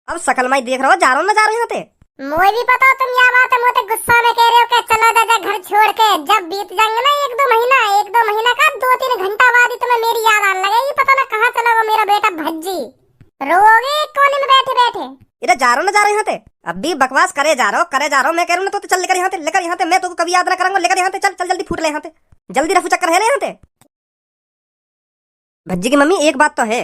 अब सकल माई देख रहा हो, जा रहा ना जा रहे यहाँ पे। मोए भी पता तुम क्या बात है, मोते गुस्सा में कह रहे हो कि चलो दादा घर छोड़ के। जब बीत जाएंगे ना एक दो महीना का 2-3 घंटा बाद ही तुम्हें मेरी याद आने लगेगी। पता ना कहाँ चला वो मेरा बेटा भज्जी। रोओगे एक कोने में बैठे बैठे। इधर जा रहा ना जा रहे यहाँ पे। अब भी बकवास करे जा रहा हो, मैं कह रहा हूँ ना तो चल लेकर यहाँ पे, मैं तो कभी याद ना करूंगा। लेकर यहाँ पे चल जल्दी फूट ले यहाँ पे, जल्दी रफू चक्कर है यहाँ पे। भज्जी की मम्मी एक बात तो है।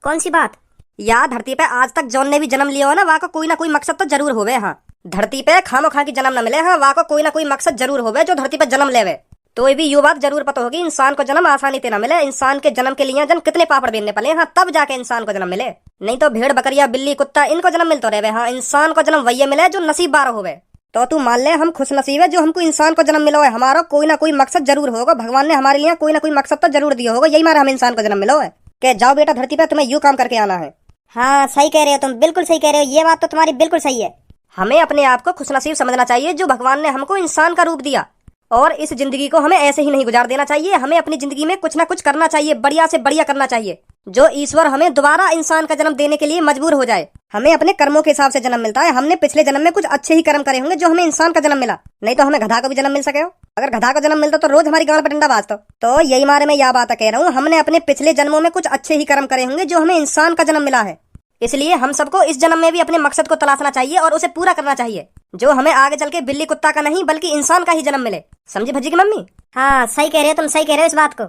कौन सी बात? या धरती पे आज तक जौन ने भी जन्म लिया हो ना, वहाँ को कोई ना कोई मकसद तो जरूर होवे। हाँ, धरती पे खामो खा की जन्म न मिले। हाँ, वहाँ को कोई ना कोई मकसद जरूर होवे जो धरती पे जन्म लेवे। तो ये भी यू बात जरूर पता होगी, इंसान को जन्म आसानी से न मिले। इंसान के जन्म के लिए जन कितने पापड़ बेलने पड़े। हाँ, तब जाके इंसान को जन्म मिले। नहीं तो भेड़ बकरिया बिल्ली कुत्ता इनको जन्म मिलते रहे। हाँ, इंसान को जन्म वही मिले जो नसीब बार होवे। तो तू मान ले हम खुश नसीब है जो हमको इंसान को जन्म मिलो है। हमारा कोई ना कोई मकसद जरूर होगा। भगवान ने हमारे लिए कोई ना कोई मकसद तो जरूर दिया होगा। यही मारे हम इंसान को जन्म मिलो है कि जाओ बेटा धरती पे तुम्हें यू काम करके आना है। हाँ सही कह रहे हो तुम, बिल्कुल सही कह रहे हो। ये बात तो तुम्हारी बिल्कुल सही है। हमें अपने आप को खुशनसीब समझना चाहिए जो भगवान ने हमको इंसान का रूप दिया। और इस जिंदगी को हमें ऐसे ही नहीं गुजार देना चाहिए। हमें अपनी जिंदगी में कुछ ना कुछ करना चाहिए, बढ़िया से बढ़िया करना चाहिए, जो ईश्वर हमें दोबारा इंसान का जन्म देने के लिए मजबूर हो जाए। हमें अपने कर्मों के हिसाब से जन्म मिलता है। हमने पिछले जन्म में कुछ अच्छे ही कर्म करे होंगे जो हमें इंसान का जन्म मिला। नहीं तो हमें गधा को भी जन्म मिल सके हो। अगर गधा को जन्म मिलता तो रोज हमारी गांड पर डंडा बाजता। तो यही मारे मैं यह बात कह रहा हूँ, हमने अपने पिछले जन्मों में कुछ अच्छे ही कर्म करे होंगे जो हमें इंसान का जन्म मिला है। इसलिए हम सबको इस जन्म में भी अपने मकसद को तलाशना चाहिए और उसे पूरा करना चाहिए, जो हमें आगे चल के बिल्ली कुत्ता का नहीं बल्कि इंसान का ही जन्म मिले। समझी भज्जी की मम्मी? हाँ सही कह रहे हो तुम, सही कह रहे हो इस बात को।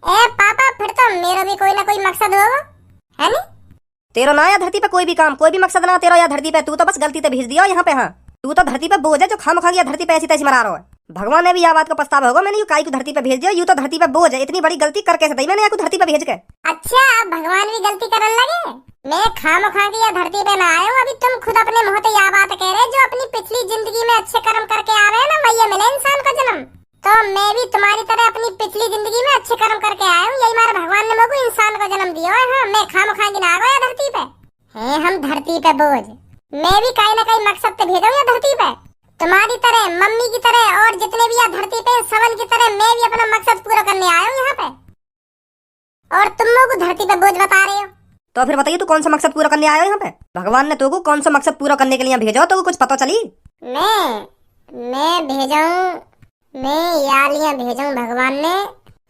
ए पापा, फिर तो मेरा भी कोई ना कोई मकसद होगा, है नहीं? तेरा ना या धरती पे कोई भी काम, कोई भी मकसद ना तेरा या धरती पे। तू तो बस गलती से भेज दिया यहाँ पे। हाँ, तू तो धरती पे बोझ है जो खाम खा गया धरती पे ऐसी तैसी मरा रहा है। भगवान ने भी यह बात को पछतावा होगा, मैंने यू काई को धरती पे भेज दिया। यू तो धरती पे बोझ है, इतनी बड़ी गलती कर कैसे दी मैंने धरती पे भेज के। अच्छा, अब भगवान भी गलती करने लगे। मैं खाम खा के या धरती पे ना आया हूँ। अभी तुम खुद अपने मुंह से यह बात कह रहे जो अपनी पिछली जिंदगी में अच्छे कर्म करके आ रहे हैं ना, वही मिले इंसान का जन्म। तो मैं भी तुम्हारी तरह अपनी पिछली जिंदगी में अच्छे कर्म करके आया हूँ। यही मारे भगवान ने मुझको इंसान का जन्म दिया है। हाँ, मैं खाम खा के ना आ गया धरती पे। है हम धरती पे बोझ, मैं भी कहीं ना कहीं मकसद से भेजा हूँ या धरती पे। तुम्हारी तरह, मम्मी की तरह और जितने भी यहाँ धरती पे सबल की तरह मैं भी अपना मकसद पूरा करने आया हूँ यहाँ पे। और तुम लोग धरती पे बोझ बता रहे हो। तो फिर बताइए तू कौन सा मकसद पूरा करने आया हो यहाँ पे? भगवान ने तुमको कौन सा मकसद पूरा करने के लिए भेजा? तो कुछ पता चली? मैं भेजा हूँ, मैं यालियां भेजा हूँ भगवान ने।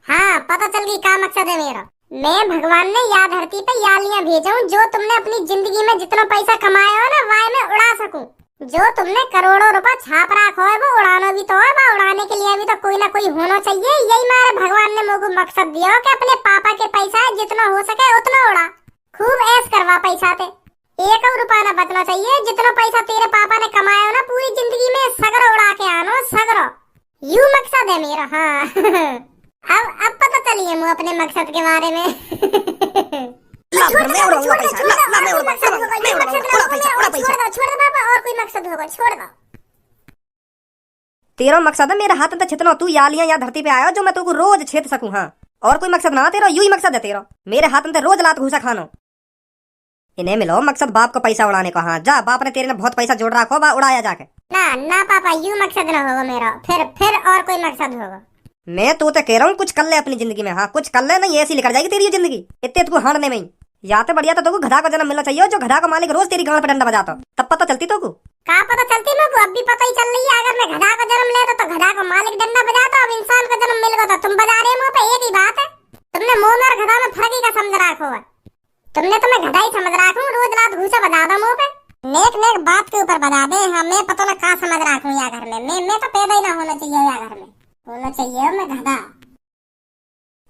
हाँ पता चल गई क्या मकसद है मेरा। मैं भगवान ने या धरती पे यालियां भेजा हूँ जो तुमने अपनी जिंदगी में जितना पैसा कमाया हो ना वह मैं उड़ा सकूं। जो तुमने करोड़ों रुपए छाप रखा है वो उड़ाना भी तो है। वो उड़ाने के लिए भी तो कोई ना कोई होना चाहिए। यही मारे भगवान ने मुझको मकसद दिया कि अपने पापा के पैसा जितना हो सके उतना उड़ा, खूब ऐश करवा पैसा थे। एक और रुपया ना बचना चाहिए। जितना पैसा तेरे पापा ने कमाया हो ना पूरी जिंदगी में सगरो उड़ा के आनो, सगरो। यू मकसद है मेरा। हाँ अब पता चलिए मुझे अपने मकसद के बारे में। छोड़ दो और कोई मकसद होगा, छोड़ दो। तेरा मकसद है मेरे हाथ में छितना तू यालियां या धरती पे आया जो मैं तुमको रोज छेद सकूं। हाँ, और कोई मकसद ना तेरा, यू ही मकसद है तेरा, मेरे हाथ में रोज लात घूसा खानो। इन्हें मिलो मकसद बाप का पैसा उड़ाने का। हाँ जा, बाप ने तेरे ने बहुत पैसा जोड़ रखा बा, उड़ाया जाके। ना पापा, यू मकसद ना होगा मेरा। फिर और कोई मकसद होगा। मैं तो कह रहा हूँ कुछ कर ले अपनी जिंदगी में। हाँ कुछ कर ले, नहीं ऐसी निकल जाएगी तेरी जिंदगी इतने तुमको हारने में ही। या तो बढ़िया तो तुमको गधा का जन्म मिलना चाहिए जो गधा का मालिक रोज तेरी गांड पर डंडा बजाता, तब पता चलती तुमको। क्या पता चलती मेरे को? अब भी पता ही चल रही है। अगर मैं गधा का जन्म ले तो गधा का मालिक डंडा बजाता, अब इंसान का जन्म मिल गया तो तुम बजा रहे मुंह पे। एक ही बात है। तुमने मुंह और गधा में फर्क ही का समझ रखा है। तुमने तो मैं गधा ही समझ रखा हूँ, रोज रात घूसा बजा दो मुंह पे। नेक बात के ऊपर बजा दे। हाँ मैं पता ना कहाँ समझ रखा हूँ। या घर में मैं तो पैदा ही ना होना चाहिए। या घर में होना चाहिए मैं गधा।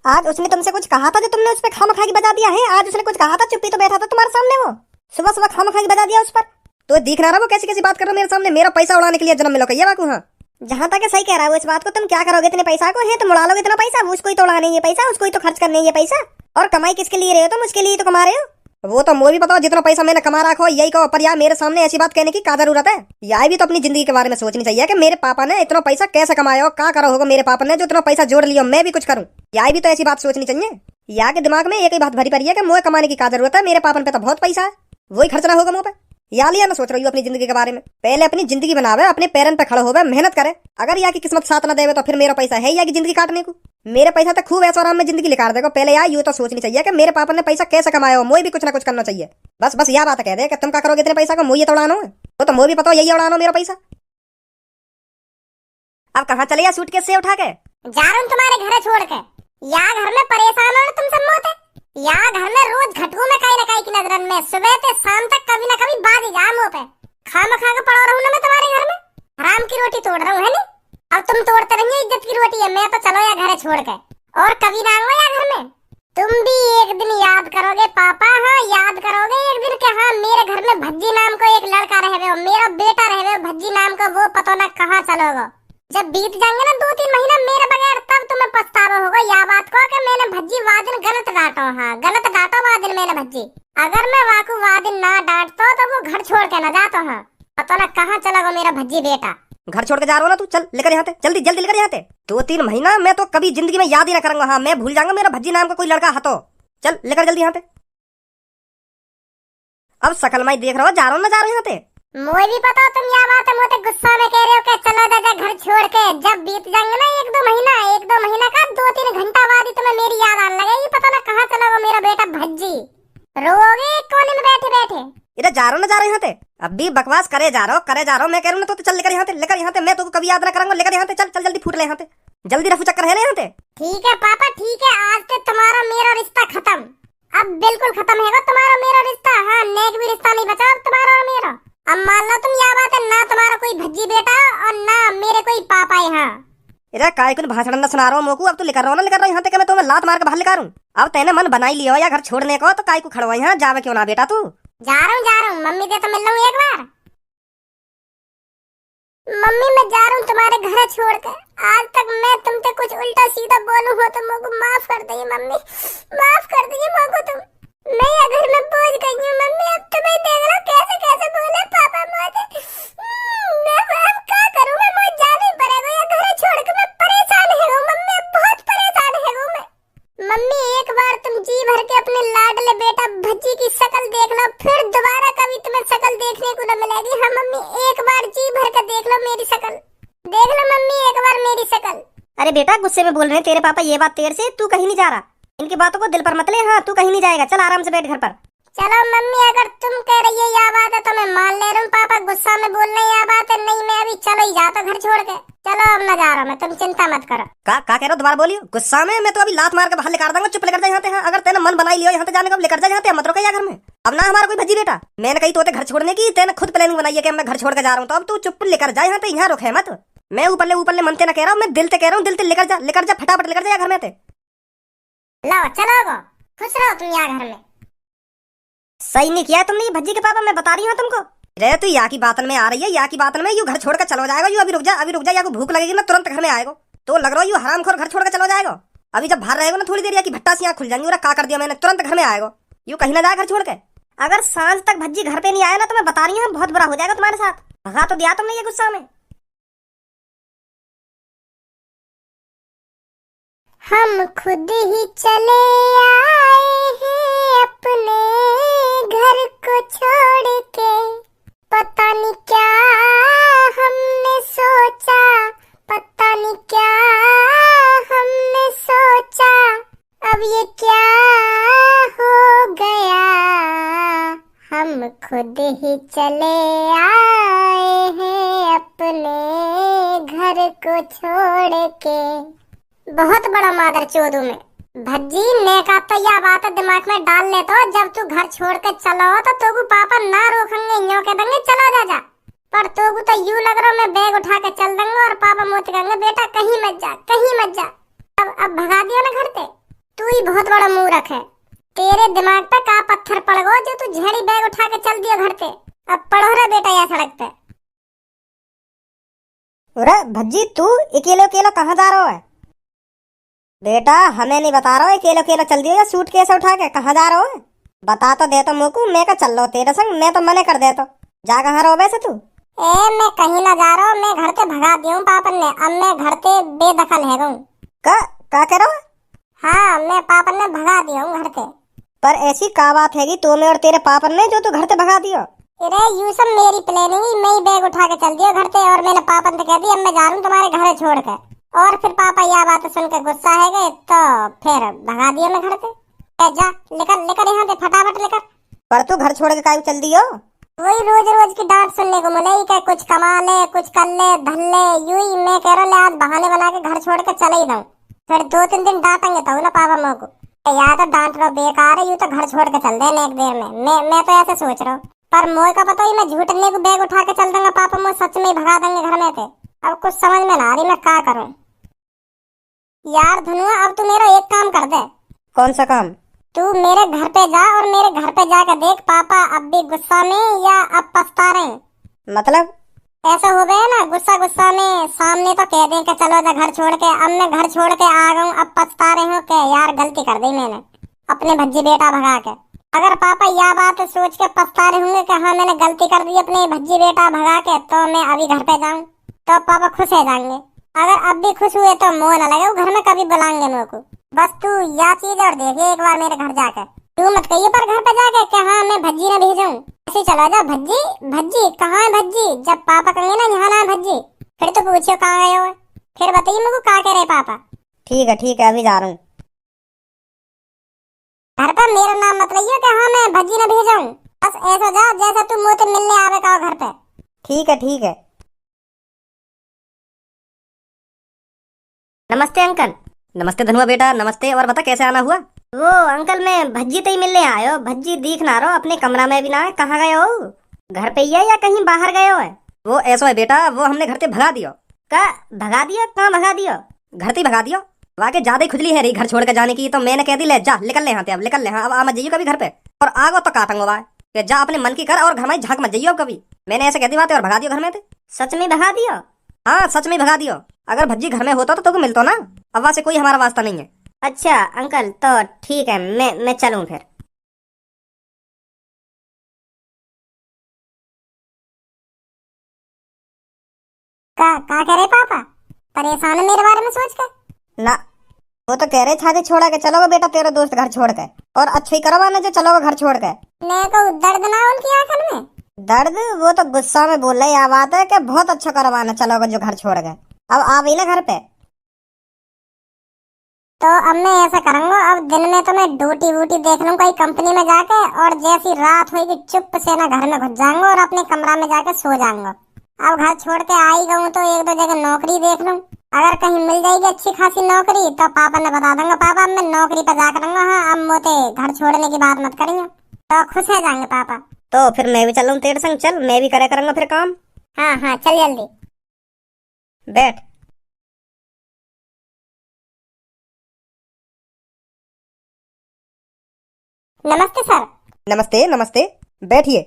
आज उसने तुमसे कुछ कहा था जो तुमने उस पर खाम खा के बजा दिया है? आज उसने कुछ कहा था, चुप्पी तो बैठा था तुम्हारे सामने, वो सुबह खाम खा के बजा दिया उस पर। तो दिख ना रहा वो कैसी कैसी बात कर रहा मेरे सामने। मेरा पैसा उड़ाने के लिए जन्म मिलो ये बाकू। हाँ जहाँ तक सही कह रहा है इस बात को। तुम क्या करोगे इतने पैसा को? है तुम उड़ा लोगे इतना पैसा? उसको ही तो उड़ाने ये पैसा, उसको ही तो खर्च करने ये पैसा। और कमाई किसके लिए रहे हो तुम? उसके लिए तो कमा रहे हो। वो तो मुझे भी बताओ जितना पैसा मैंने कमा रखा हो यही कहो, पर यार मेरे सामने ऐसी बात कहने की क्या जरूरत है? यार भी तो अपनी जिंदगी के बारे में सोचनी चाहिए कि मेरे पापा ने इतना पैसा कैसे कमाया हो, क्या करो होगा मेरे पापा ने जो इतना पैसा जोड़ लिया, मैं भी कुछ करूं। यार भी तो ऐसी बात सोचनी चाहिए। यार के दिमाग में एक ही बात भरी पड़ी है कि मुझे कमाने की क्या जरूरत है, मेरे पापा पे तो बहुत पैसा है, वही खर्चना होगा मुझ पे। या लिया ना सोच रही हूँ अपनी जिंदगी के बारे में। पहले अपनी जिंदगी बनावे, अपने पैरन पे खड़े होवे, मेहनत करे। अगर या की किस्मत साथ न देवे तो फिर मेरा पैसा है या की जिंदगी काटने को? मेरे पैसा तो खूब ऐसा आराम में जिंदगी निकाल देगा। पहले यार यूँ तो सोचनी चाहिए कि मेरे पापा ने पैसा कैसे कमाया हो, मुझे भी कुछ ना कुछ करना चाहिए। बस बस यह बात कह दे कि तुम क्या करोगे इतने पैसा को, मुझे तो उड़ानो है। तो मुझे भी पता यही उड़ानो मेरा पैसा। अब कहाँ चले सूटकेस से उठा के? जा रहा हूँ तुम्हारे घर छोड़ के। या घर में परेशान हो तुम सब मोते, या घर में रोज घटकों में काई न काई की नजरन में सुबह से शाम तक कभी न कभी बाज जाम हो पे। खाम खा के पड़ा रहूं ना मैं तुम्हारे घर में, हराम की रोटी तोड़ रहा हूँ, है नी? अब तुम तोड़ते रहिए इज्जत की रोटी है, मैं तो चलो या घर छोड़ के, और कभी ना आऊंगा या घर में। तुम भी एक दिन याद करोगे पापा, हाँ याद करोगे एक दिन के हाँ मेरे घर में भज्जी नाम को एक लड़का रहे हो, मेरा बेटा रहे हो भज्जी नाम का, वो पता ना कहाँ चलोगे। जब बीत जाएंगे ना 2-3 महीना मेरे बगैर, तब तुम्हें पछतावा होगा या बात को कि मैंने भज्जी वादिन गलत डांटो। हाँ गलत डांटो वादिन मैंने भज्जी, अगर मैं वाकू वादिन ना डांटतो तो वो घर छोड़ के ना जातो। हाँ पता ना कहाँ चला गो मेरा भज्जी बेटा। घर छोड़ के जा रहा हो ना तू, चल लेकर यहाँ से, जल्दी जल्दी लेकर यहाँ से। 2-3 महीना मैं तो कभी जिंदगी में याद ही ना करूंगा। हाँ मैं भूल जाऊंगा मेरा भज्जी नाम का कोई लड़का हतो। चल लेकर जल्दी यहाँ से। अब सकल माई देख रहा हो, जा रहा हूँ ना जा रहा हूँ यहाँ से। मुझे भी पता तुम यह बात है, मुझे गुस्सा में कह रहे हो कि चलो दादा घर छोड़ के। जब बीत जाएंगे ना 1-2 महीना का 2-3 घंटा बाद ही तुम्हें मेरी याद आने लगेगी, पता ना कहाँ चला गो मेरा बेटा भज्जी। रोगे कोने में बैठे बैठे। इधर जा रहा हूँ ना जा रहा हूँ यहाँ से। अब भी बकवास करे जा रहा हूँ मैं कह रहा हूँ ना, तो चल लेकर यहाँ से, लेकर यहाँ से। मैं तो कभी याद ना करूंगा, लेकर यहाँ से चल चल जल्दी फूट ले यहाँ से, जल्दी रफू चक्कर है ना यहाँ से। ठीक है पापा ठीक है, आज से तुम्हारा मेरा रिश्ता खत्म, अब बिल्कुल खत्म है तुम्हारा मेरा रिश्ता। हाँ नेक भी रिश्ता नहीं बचा अब तुम्हारा और मेरा। अब मान लो तुम यह बात है, ना तुम्हारा कोई भज्जी बेटा और ना मेरे कोई पापा है। हाँ इधर काय कुछ भाषण ना सुना रहा हूँ मोकू, अब तो लेकर रहा हूँ ना, लेकर रहा हूँ यहाँ से। मैं तुम्हें लात मार के बाहर लेकर हूँ। अब तेने मन बनाई लियो या घर छोड़ने को, तो काय को खड़वा यहाँ जावे क्यों ना बेटा तू। जा रहा हूँ मम्मी से तो मिल लूँ एक बार। मम्मी मैं जा रहा हूँ तुम्हारे घर छोड़ के। आज तक मैं तुमसे कुछ उल्टा सीधा बोलूं हो तो मुझको माफ कर दीजिए मम्मी, माफ कर दीजिए मुझको तुम। मैं अगर मैं बोझ गई हूँ मम्मी, अब तुम्हें देख लो कैसे कैसे बोले पापा मुझे। मैं अब क्या करूँ, मैं मुझे जाना ही पड़ेगा या घर छोड़ के। मैं परेशान है मम्मी, बहुत परेशान है मैं। मम्मी एक बार तुम जी भर के अपने लाडले बेटा भज्जी की शक्ल देख लो, फिर दोबारा कभी तुम्हें शक्ल देखने को न मिलेगी। हाँ मम्मी एक बार जी भर के देख लो मेरी शक्ल, देख लो मम्मी एक बार मेरी शक्ल। अरे बेटा गुस्से में बोल रहे हैं तेरे पापा ये बात तेरे से, तू कहीं नहीं जा रहा, इनकी बातों को दिल पर मत ले। हाँ तू कहीं नहीं जाएगा, चल आराम से बैठ घर पर। चलो मम्मी अगर तुम कह रही है यह बात है तो मैं मान ले रहा हूँ, पापा गुस्सा में बोल रहे हैं यह बात है, नहीं मैं अभी चलो ही जाता घर छोड़ के। चलो अब मैं जा रहा हूँ, मैं तुम चिंता मत करो। का कह रहे हो दोबारा बोलियो। गुस्सा में मैं तो अभी लात मार के बाहर लेकर दूंगा, चुप लेकर जा यहाँ से। हाँ अगर तेने मन बनाई लियो यहाँ से जाने का, लेकर जा यहाँ से, मत रोके घर में। अब ना हमारा कोई भज्जी बेटा, मैंने कही तो घर छोड़ने की, तेने खुद प्लानिंग बनाई है कि मैं घर छोड़ के जा रहा हूँ, तो अब तू चुप लेकर जा यहाँ से, यहाँ रोके मत। मैं ऊपर ले मनते ना कह रहा हूँ, मैं दिल से कह रहा हूँ, दिल से लेकर जा फटाफट लेकर जा घर में। लो चलो खुश रहो तुम यहाँ घर में। सही नहीं किया तुमने ये भज्जी के पापा, मैं बता रही हूँ तुमको। रे तू यहाँ की बातन में आ रही है, यहाँ की बातन में यू घर छोड़कर चलो जाएगा। यू अभी रुक जा, या को भूख लगेगी ना तुरंत घर में आएगा, तो लग रहा है यू हरामखोर घर छोड़कर चलो जाएगा। अभी जब बाहर रहेगा ना थोड़ी देर, या की भट्टा से यहाँ खुल जाएंगी, का कर दिया मैंने, तुरंत घर में आएगा। यू कहीं ना जाए घर छोड़ के। अगर सांझ तक भज्जी घर पे नहीं आया ना, तो मैं बता रही हूँ बहुत बुरा हो जाएगा तुम्हारे साथ। भगा तो दिया तुमने ये गुस्सा में। हम खुद ही चले आए हैं अपने घर को छोड़ के, पता नहीं क्या हमने सोचा, पता नहीं क्या हमने सोचा, अब ये क्या हो गया। हम खुद ही चले आए हैं अपने घर को छोड़ के। बहुत बड़ा मादर चोदू में भज्जी ने का तो यह बात दिमाग में डाल ले, तो जब तू घर छोड़ के चलो तो तू पापा ना रोकेंगे, यूं के देंगे चला जा। पर तू तो यूं लग रहा मैं बैग उठा के चल दूंगा और पापा मोत कहेंगे बेटा कहीं मत जा, कहीं मत जा। अब भगा दिया ना घर से। तू ही बहुत बड़ा मूर्ख है, तेरे दिमाग पे का पत्थर पड़ गो जो तू झेड़ी बैग उठा के चल दिया घर से। अब पढ़ो रे बेटा यह सड़क पे। अरे भज्जी तू अकेले अकेला कहाँ जा रहा है बेटा? हमें नहीं बता रहा हो, अकेले अकेला चल दियो या सूट कैसे उठा के कहाँ जा रहा हो? बता तो दे तो मुझको, मैं का चल लो तेरे संग, मैं तो मने कर दे तो। जा कहाँ रहो वैसे तू? मैं कहीं ना जा रहा हूँ, मैं घर से भगा दिया हूँ पापन ने, अब मैं घर से बेदखल है गूँ। का कह रहा हूँ? हाँ मैं पापन ने भगा दिया हूँ घर से। पर ऐसी का बात है तुम्हें और तेरे पापन ने जो तू घर से भगा दियो? अरे यू सब मेरी प्लानिंग ही, मैं ही बैग उठा के चल दिया घर से, और मैंने पापन से कह दिया अब मैं जा रहा हूँ तुम्हारे घर छोड़ के। और फिर पापा यह बात सुनकर गुस्सा है गए, तो फिर भगा दिया मैं घर से। जा लेकर यहाँ से फटाफट लेकर। पर तू घर छोड़ के काहे चल दियो? वही रोज रोज की डांट सुनने को मिले कि कुछ कमा ले, कुछ कर ले, धन ले। यूं ही मैं कह रहा ले आज बहाने बना के घर छोड़ के चले ही जाऊं। फिर 2-3 दिन डांटेंगे तो ना पापा मोह को। या तो डांट रहा बेकार है, यूं तो घर छोड़ के चल देने एक देर में। मैं तो ऐसे सोच रहा हूँ, पर मोह का पता ही मैं झूठने को बैग उठा के चल दूंगा, पापा मोह सच में ही भगा देंगे घर में थे। अब कुछ समझ में ना आ रही मैं क्या करूं। यार धनुआ अब तू मेरा एक काम कर दे। कौन सा काम? तू मेरे घर पे जा और मेरे घर पे जाकर देख पापा अब भी गुस्सा में या अब पछता रहे हैं। मतलब? ऐसा हो गया ना, गुस्सा गुस्सा में सामने तो कह दें कि चलो जा घर छोड़ के। अब मैं घर छोड़ के आ गऊं, अब पछता रहे हो कि यार गलती कर दी मैंने अपने भज्जी बेटा भगा के। अगर पापा यह बात सोच के पछता रहे होंगे कि हाँ मैंने गलती कर दी अपने भज्जी बेटा भगा के, तो मैं अभी घर पे जाऊं तो पापा खुश हो जाएंगे। अगर अब भी खुश हुए तो मोह न लगे, वो घर में कभी बुलाएंगे मेरे को। बस तू या चीज और देखिए एक बार मेरे घर जाकर। तू मत कहिए पर घर पे जाके कि हाँ मैं भज्जी ने भेजूं। ऐसे चला जा, भज्जी भज्जी कहाँ है भज्जी? जब पापा कहेंगे ना यहाँ ना भज्जी, फिर तो पूछियो कहाँ गए हो। फिर बताइए मेरे को क्या कह रहे पापा। ठीक है अभी जा रहा हूँ। घर पर मेरा नाम मत लियो कि हाँ मैं भज्जी ने भेजूं। बस ऐसा जा जैसा तू मुझसे मिलने आवे का घर पे। ठीक है। नमस्ते अंकल। नमस्ते धनुआ बेटा, नमस्ते। और बता कैसे आना हुआ? वो अंकल मैं भज्जी ते ही मिलने आयो। भज्जी दिख ना रहो, अपने कमरा में भी ना है। कहाँ गए हो? घर पे ही है या कहीं बाहर गए हो? वो ऐसा है बेटा, वो हमने घर से भगा दियो। का भगा दियो? कहाँ भगा दियो? घर से भगा दियो। वाके ज्यादा ही खुजली है रही घर छोड़ के जाने की, तो मैंने कह दी ले जा निकल ले यहाँ से, अब निकल ले। हाँ अब आ मत जाइयो कभी घर पे, और आगो तो काटूंगा भाई कि जा अपने मन की कर और घर में झांक मत जाइयो कभी। मैंने ऐसे कह दी बात और भगा दियो घर में थे। सच में भगा दियो? हाँ सच में भगा दियो। अगर भज्जी घर में होता तो तुमको मिलतो ना, अब से कोई हमारा वास्ता नहीं है। अच्छा अंकल तो ठीक है, मैं चलूं फिर। का कह रहे पापा? परेशान है मेरे बारे में सोच के? ना वो तो कह रहे छाती छोड़ा के चलोगे बेटा तेरा दोस्त घर छोड़ के, और अच्छा ही करवा ना जो चलोगे घर छोड़ के। मैं को दर्द ना उनकी आंखन में? दर्द? वो तो गुस्सा में बोल रही बात है कि बहुत अच्छा करवाना चलोगे जो घर छोड़ गए। अब आ गई ना घर पे, तो अब मैं ऐसा करूंगा, अब दिन में तो मैं ड्यूटी वूटी देख लूं कोई कंपनी में जाके, और जैसी रात होगी चुप से ना घर में घुस जाऊंगा और अपने कमरा में जाके सो जाऊंगा। अब घर छोड़ के आ ही गऊं तो 1-2 जगह नौकरी देख लूं। अगर कहीं मिल जाएगी अच्छी खासी नौकरी तो पापा ने बता दूंगा पापा मैं नौकरी पे जा करूंगा। हाँ अब मोते घर छोड़ने की बात मत करियो, तो खुश हो जाएंगे पापा। तो फिर मैं भी चलूं तेरे संग? चल मैं भी करे करूंगा फिर काम। हाँ चल जल्दी बैठ। नमस्ते सर। नमस्ते बैठिए।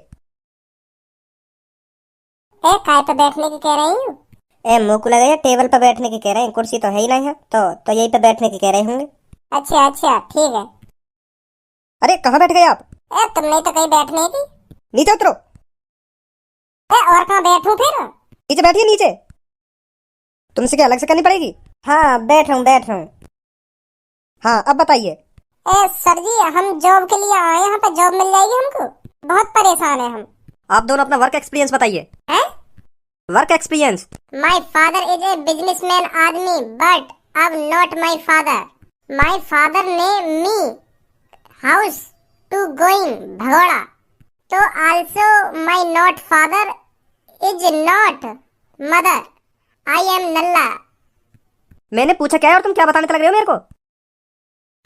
काय पे बैठने की कह रही हूँ? मुंह को लगा टेबल पे बैठने की कह रहे हैं, कुर्सी तो है ही नहीं है, तो यही पे बैठने की कह रहे होंगे। अच्छा ठीक है। अरे कहाँ बैठ गए आप? तुम नहीं तो कहीं बैठने की? नीचे उतरो। और कहाँ बैठूं फिर? नीचे बैठिए नीचे। तुमसे क्या अलग से करनी पड़ेगी? हाँ बैठ रहा हूँ। हाँ अब बताइए। सर जी हम जॉब के लिए आए, यहाँ पे जॉब मिल जाएगी हमको? बहुत परेशान है हम। आप दोनों अपना वर्क एक्सपीरियंस बताइए। Work experience? My father is a businessman आदमी, बट अब not my father. My father ने मी हाउस टू गोइंग भगोड़ा, तो also my not father is not mother. I am नल्ला। मैंने पूछा क्या है और तुम क्या बताने लग रहे हो मेरे को?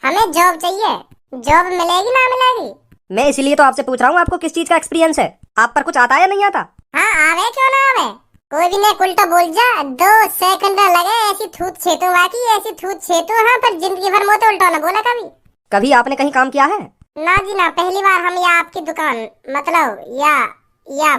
हमें जॉब चाहिए, जॉब मिलेगी ना मिलेगी? मैं इसीलिए तो आपसे पूछ रहा हूँ आपको किस चीज का एक्सपीरियंस है। आप पर कुछ आता है या नहीं आता? हाँ आवे क्यों ना आवे, कोई भी नहीं उल्टा बोल जा। 2 सेकंड लगे ऐसी थूत छेतू बाकी ऐसी थूत छेतू। हाँ पर जिंदगी भर मोते उल्टा ना बोला कभी आपने कहीं काम किया है? ना जी ना, पहली बार हम या आपकी दुकान मतलब या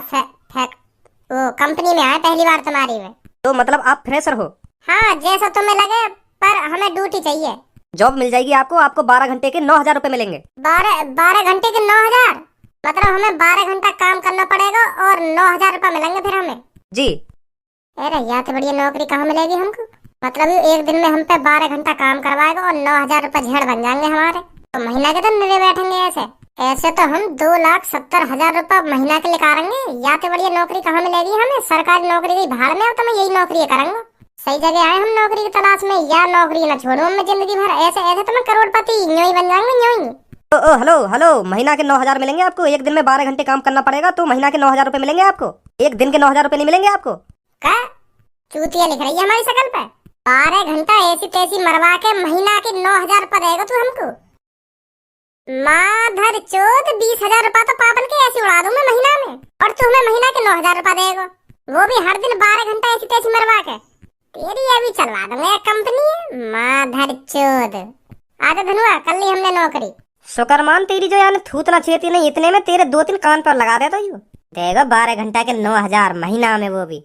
वो कंपनी में आए पहली बार तुम्हारी में। तो मतलब आप फ्रेशर हो? हाँ जैसा तुम्हें लगे, पर हमें ड्यूटी चाहिए। जॉब मिल जाएगी आपको 12 घंटे के 9,000 रुपए मिलेंगे। 12 घंटे के 9,000? मतलब हमें 12 घंटा काम करना पड़ेगा और 9,000 रुपए मिलेंगे फिर हमें? जी। अरे यहाँ तो बढ़िया नौकरी कहाँ मिलेगी हमको? मतलब एक दिन में हम पे 12 घंटा काम करवाएगा और 9,000 रुपए झेड़ बन जाएंगे हमारे, तो महीना के तो निरे बैठेंगे ऐसे तो हम 2,70,000 रुपए महीना के निकालेंगे। या तो बढ़िया नौकरी कहाँ मिलेगी हमें? सरकारी नौकरी की भाड़ में, तो मैं यही नौकरी करूंगा। सही जगह आए हम नौकरी की तलाश में, या नौकरी ना छोड़ू मैं जिंदगी भर। ऐसे तो मैं करोड़पति यूं ही बन जाऊंगा यूं ही। ओ हेलो हेलो, महीना के 9,000 मिलेंगे आपको। एक दिन में 12 घंटे काम करना पड़ेगा तो महीना के 9,000 रुपए मिलेंगे आपको। एक दिन के 9,000 रुपए नहीं मिलेंगे आपको। क्या चूतिया लिख रही है हमारी शकल पे? 12 घंटा ऐसी तैसी मरवा के महीना के 9,000 रुपए देगा तू हमको? माधर चोद, 20,000 रुपए तो पापन के ऐसे उड़ा दूं मैं महीना में, और तू हमें महीना के 9,000 रुपए देगा, वो भी हर दिन 12 घंटा ऐसी तैसी मरवा के। तेरी अभी चलवा दूंगा कंपनी। माधर चोद, आजा धनुआ, कल ली हमने नौकरी। शुक्रमान तेरी जो यानी थूत ना छेती नहीं, इतने में तेरे 2-3 कान पर लगा देता हूँ। देगा 12 घंटा के 9,000 महीना में, वो भी